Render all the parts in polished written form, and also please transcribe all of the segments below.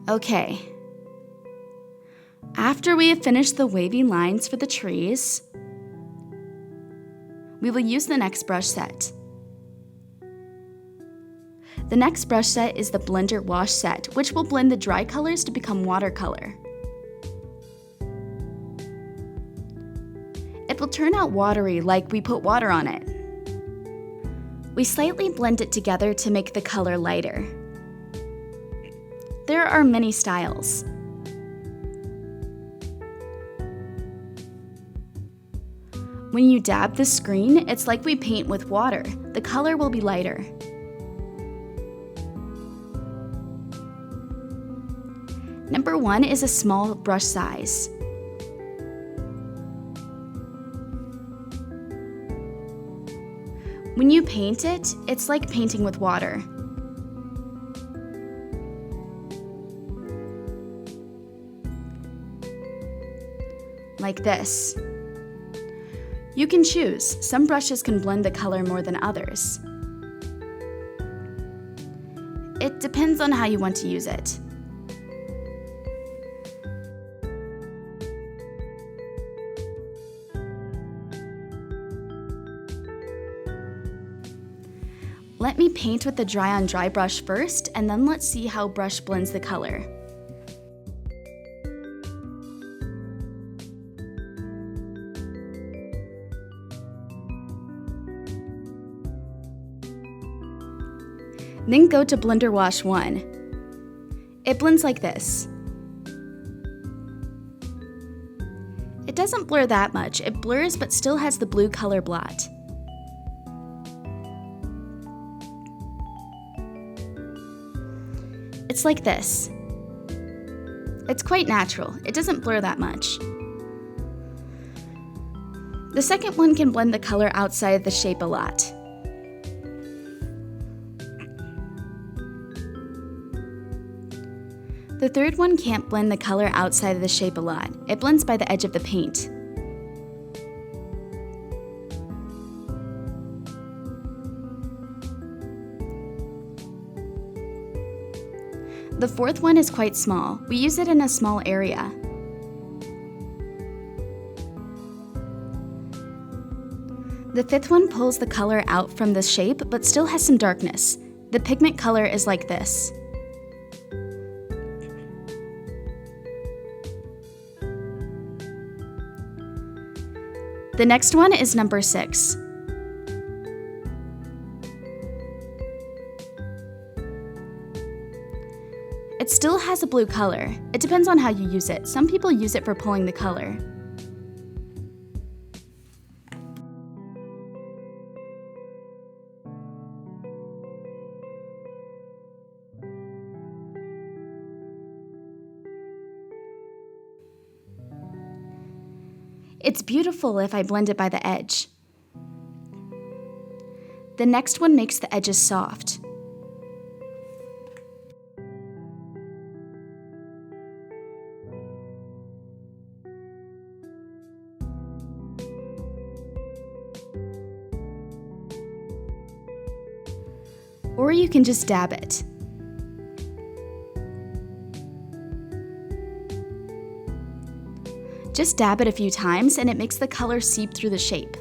Okay. After we have finished the wavy lines for the trees, we will use the next brush set. The next brush set is the Blender Wash set, which will blend the dry colors to become watercolor. It will turn out watery like we put water on it. We slightly blend it together to make the color lighter. There are many styles. When you dab the screen, it's like we paint with water. The color will be lighter. Number 1 is a small brush size. When you paint it, it's like painting with water. Like this. You can choose. Some brushes can blend the color more than others. It depends on how you want to use it. Let me paint with the dry on dry brush first, and then let's see how brush blends the color. Then go to Blender Wash 1. It blends like this. It doesn't blur that much. It blurs but still has the blue color blot. It's like this. It's quite natural. It doesn't blur that much. The second one can blend the color outside of the shape a lot. The third one can't blend the color outside of the shape a lot. It blends by the edge of the paint. The fourth one is quite small. We use it in a small area. The fifth one pulls the color out from the shape but still has some darkness. The pigment color is like this. The next one is number 6. It still has a blue color. It depends on how you use it. Some people use it for pulling the color. It's beautiful if I blend it by the edge. The next one makes the edges soft. Or you can just dab it. Just dab it a few times and it makes the color seep through the shape.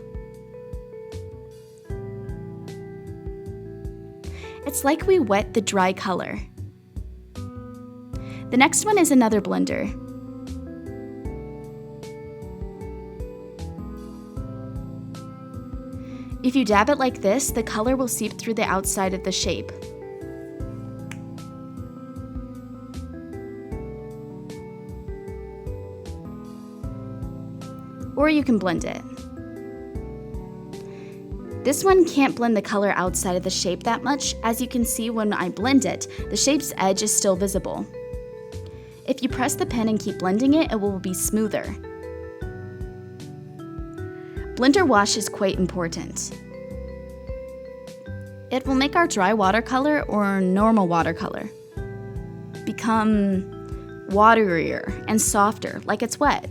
It's like we wet the dry color. The next one is another blender. If you dab it like this, the color will seep through the outside of the shape. Or you can blend it. This one can't blend the color outside of the shape that much. As you can see when I blend it, the shape's edge is still visible. If you press the pen and keep blending it, it will be smoother. Blender wash is quite important. It will make our dry watercolor or normal watercolor become waterier and softer, like it's wet.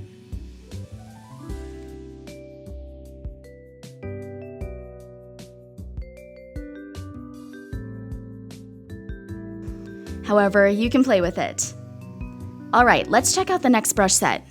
However, you can play with it. Alright, let's check out the next brush set.